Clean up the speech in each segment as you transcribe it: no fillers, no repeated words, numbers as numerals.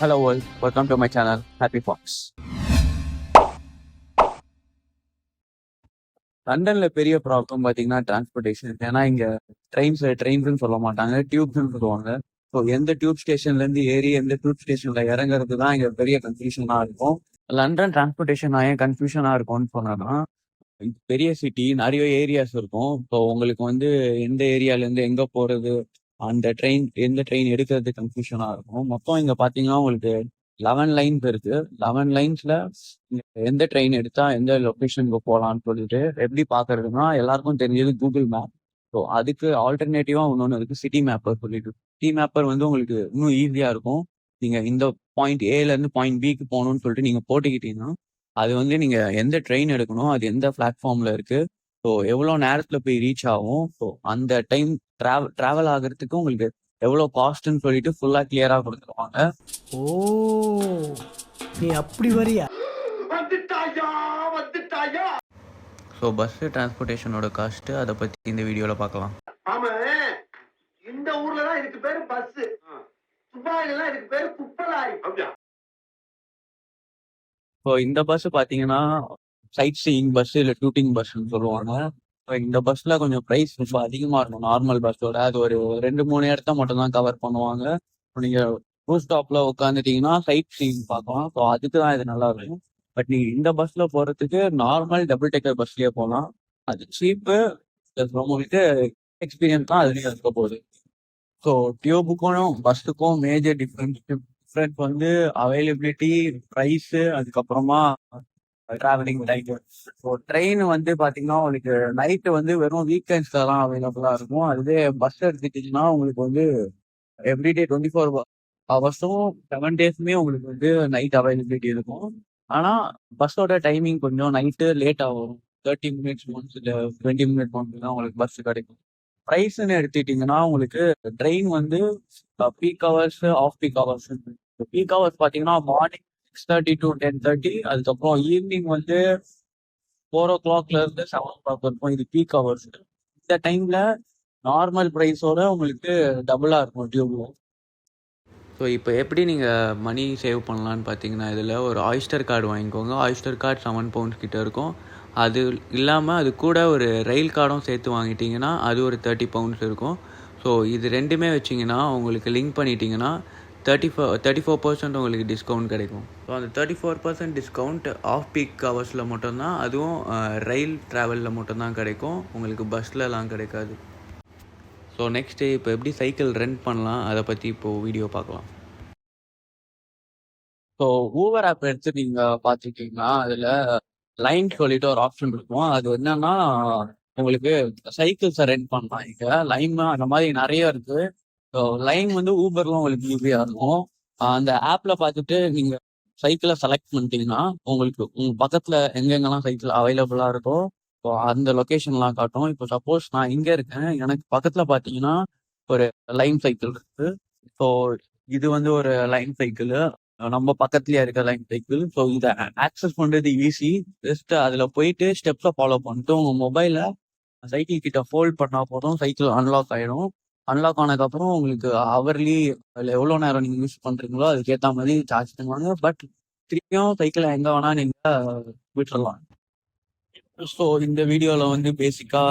Hello world, welcome to my channel, Happy Fox. லண்டன்ல பெரிய problem பார்த்தீங்கன்னா டிரான்ஸ்போர்ட்டேஷன். ஏன்னா இங்க ட்ரெயின்ஸ்ன்னு சொல்ல மாட்டாங்க, டியூப்ஸ்ன்னு சொல்லுவாங்க. ஸோ எந்த டியூப் ஸ்டேஷன்ல இருந்து ஏறி எந்த டியூப் ஸ்டேஷன்ல இறங்குறது தான் இங்க பெரிய கன்ஃபியூஷனா இருக்கும். லண்டன் டிரான்ஸ்போர்ட்டேஷன் ஏன் கன்ஃபியூஷனா இருக்கும்னு சொன்னா, இது பெரிய சிட்டி, நிறைய ஏரியாஸ் இருக்கும். ஸோ உங்களுக்கு வந்து எந்த ஏரியால இருந்து எங்க போறது, எந்த ட்ரெயின் எடுக்கிறது கன்ஃபியூஷனா இருக்கும். மொத்தம் இங்க பாத்தீங்கன்னா உங்களுக்கு 11 லைன்ஸ் இருக்கு. 11 லைன்ஸ்ல எந்த ட்ரெயின் எடுத்தா எந்த லொகேஷனுக்கு போகலான்னு சொல்லிட்டு எப்படி பாக்குறதுன்னா, எல்லாருக்கும் தெரிஞ்சது கூகுள் மேப். ஸோ அதுக்கு ஆல்டர்னேட்டிவா இன்னொன்று இருக்கு, சிட்டி மேப்பர் சொல்லிட்டு. சிட்டி மேப்பர் வந்து உங்களுக்கு இன்னும் ஈஸியா இருக்கும். நீங்க இந்த பாயிண்ட் ஏல இருந்து பாயிண்ட் பிக்கு போகணும்னு சொல்லிட்டு நீங்க போட்டுக்கிட்டீங்கன்னா, அது வந்து நீங்க எந்த ட்ரெயின் எடுக்கணும், அது எந்த பிளாட்ஃபார்ம்ல இருக்கு, ஸோ எவ்வளோ நேரத்துல போய் ரீச் ஆகும், ஸோ அந்த டைம் டிராவல் ஆகிறதுக்கு உங்களுக்கு எவ்வளோ காஸ்ட்ன்னு சொல்லிட்டு ஃபுல்லா கிளியரா கொடுத்துருவாங்க. ஓ, நீ அப்படி வரியா? ஸோ பஸ் டிரான்ஸ்போர்ட்டேஷனோட காஸ்ட் அதை பத்தி இந்த வீடியோல பார்க்கலாம். ஆமா, இந்த ஊர்ல தான் இதுக்கு பேரு பஸ். துபாயில எல்லாம் இதுக்கு பேரு குப்பலாரி. ஸோ இந்த பஸ் பாத்தீங்கன்னா சைட் சீயிங் பஸ் இல்ல டூட்டிங் பஸ்ன்னு சொல்லுவாங்க. ஸோ இந்த பஸ்ல கொஞ்சம் ப்ரைஸ் ரொம்ப அதிகமா இருக்கும் நார்மல் பஸ்ஸோட. அது ஒரு 2-3 இடத்த மட்டும் தான் கவர் பண்ணுவாங்க. இப்போ நீங்க ரூஃப் ஸ்டாப்ல உட்காந்துட்டீங்கன்னா சைட் சீயிங் பார்க்கலாம். ஸோ அதுக்கு தான் இது நல்லா இருக்கும். பட் நீங்க இந்த பஸ்ல போறதுக்கு நார்மல் டபுள் டெக்கர் பஸ்லயே போகலாம். அது சீப்பு, உங்களுக்கு எக்ஸ்பீரியன்ஸ் தான் அதுலயும் இருக்க போகுது. ஸோ டியூபுக்கும் பஸ்ஸுக்கும் மேஜர் டிஃப்ரெண்ட் வந்து அவைலபிலிட்டி, ப்ரைஸ், அதுக்கப்புறமா டிராவலிங் டைம். ஸோ ட்ரெயின் வந்து பாத்தீங்கன்னா உங்களுக்கு நைட்டு வந்து வெறும் வீக்கெண்ட்ஸ்ல தான் அவைலபிளா இருக்கும். அதுவே பஸ் எடுத்துக்கிட்டீங்கன்னா உங்களுக்கு வந்து எவ்ரிடே 24 ஹவர்ஸும் 7 டேஸுமே உங்களுக்கு வந்து நைட் அவைலபிலிட்டி இருக்கும். ஆனா பஸ்ஸோட டைமிங் கொஞ்சம் நைட்டு லேட் ஆகும். 30 மினிட்ஸ் ஒன்ஸ் இல்லை 20 மினிட்ஸ் ஒன்ஸ் தான் உங்களுக்கு பஸ் கிடைக்கும். ப்ரைஸ்ன்னு எடுத்துக்கிட்டீங்கன்னா உங்களுக்கு ட்ரெயின் வந்து peak hours, off peak hours. Peak hours பார்த்தீங்கன்னா மார்னிங் 6:30 to 10:30, அதுக்கப்புறம் ஈவினிங் வந்து 4 o'clockல இருந்து 7 o'clock இருக்கும். இது பீக் ஹவர்ஸ். இந்த டைம்ல நார்மல் ப்ரைஸோட உங்களுக்கு டபுளா இருக்கும் டியூப்ல. ஸோ இப்போ எப்படி நீங்கள் மணி சேவ் பண்ணலான்னு பார்த்தீங்கன்னா, இதில் ஒரு ஆயிஸ்டர் கார்டு வாங்கிக்கோங்க. ஆயிஸ்டர் கார்டு 7 பவுண்ட்ஸ் கிட்ட இருக்கும். அது இல்லாமல் அது கூட ஒரு ரயில் கார்டும் சேர்த்து வாங்கிட்டீங்கன்னா அது ஒரு 30 பவுண்ட்ஸ் இருக்கும். ஸோ இது ரெண்டுமே வச்சிங்கன்னா உங்களுக்கு லிங்க் பண்ணிட்டீங்கன்னா 34% உங்களுக்கு டிஸ்கவுண்ட் கிடைக்கும். ஸோ அந்த 34% டிஸ்கவுண்ட் ஆஃப் பீக் ஹவர்ஸில் மட்டும்தான், அதுவும் ரயில் ட்ராவலில் மட்டும்தான் கிடைக்கும், உங்களுக்கு பஸ்லலாம் கிடைக்காது. ஸோ நெக்ஸ்ட்டு இப்போ எப்படி சைக்கிள் ரெண்ட் பண்ணலாம் அதை பற்றி இப்போது வீடியோ பார்க்கலாம். ஸோ ஊவர் ஆப் எடுத்து நீங்கள் பார்த்துக்கிட்டிங்கன்னா அதில் லைன் சொல்லிட்டு ஒரு ஆப்ஷன் இருக்கும். அது என்னன்னா உங்களுக்கு சைக்கிள்ஸை ரெண்ட் பண்ணலாம். இங்கே லைன் அந்த மாதிரி நிறைய இருக்கு. ஸோ லைன் வந்து ஊபர்லாம் உங்களுக்கு ஈஸியாக இருக்கும். அந்த ஆப்ல பார்த்துட்டு நீங்கள் சைக்கிளை செலக்ட் பண்ணிட்டீங்கன்னா உங்களுக்கு உங்கள் பக்கத்தில் எங்கெங்கெல்லாம் சைக்கிள் அவைலபிளாக இருக்கோ ஸோ அந்த லொக்கேஷன்லாம் காட்டும். இப்போ சப்போஸ் நான் இங்கே இருக்கேன், எனக்கு பக்கத்தில் பார்த்தீங்கன்னா ஒரு லைன் சைக்கிள் இருக்கு. ஸோ இது வந்து ஒரு லைன் சைக்கிள், நம்ம பக்கத்துலயே இருக்க லைன் சைக்கிள். ஸோ இதை ஆக்சஸ் பண்றது ஈஸி. ஜஸ்ட் அதுல போயிட்டு ஸ்டெப்ஸை ஃபாலோ பண்ணிட்டு உங்க மொபைல சைக்கிள் கிட்ட ஃபோல்ட் பண்ணா போதும், சைக்கிள் அன்லாக் ஆயிடும். அன்லாக் ஆனதுக்கப்புறம் உங்களுக்கு ஹவர்லி அதில் எவ்வளோ நேரம் நீங்க யூஸ் பண்றீங்களோ அதுக்கேற்ற மாதிரி சார்ஜ் பண்ணுவாங்க. பட் திருப்பியும் சைக்கிளை எங்க வேணா நீங்க விட்டுறலாம். ஸோ இந்த வீடியோல வந்து பேசிக்கா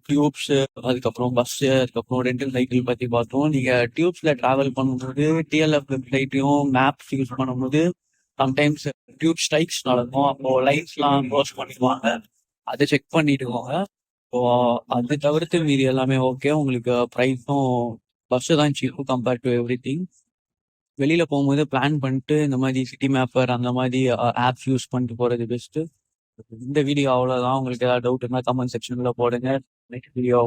டியூப்ஸ், அதுக்கப்புறம் பஸ், அதுக்கப்புறம் ரெண்டல் சைக்கிள் பத்தி பார்த்தோம். நீங்க டியூப்ஸ்ல டிராவல் பண்ணும்போது டிஎல்எஃப் வெப்சைட்டையும் மேப்ஸ் யூஸ் பண்ணும்போது சம்டைம்ஸ் டியூப் ஸ்ட்ரைக்ஸ் நடக்கும். அப்போ லைன்ஸ்லாம் க்ளோஸ் பண்ணிடுவாங்க, அதை செக் பண்ணிடுவாங்க. ஸோ அது தவிர்த்து மீதி எல்லாமே ஓகே. உங்களுக்கு ப்ரைஸும் பஸ் தான் சீப்பு கம்பேர்ட் டு எவ்ரி திங். வெளியில போகும்போது பிளான் பண்ணிட்டு இந்த மாதிரி சிட்டி மேப்பர் அந்த மாதிரி ஆப்ஸ் யூஸ் பண்ணிட்டு போறது பெஸ்ட்டு. இந்த வீடியோ அவ்வளோதான். உங்களுக்கு ஏதாவது டவுட் இருந்தால் கமெண்ட் செக்ஷன்ல போடுங்க. Next video.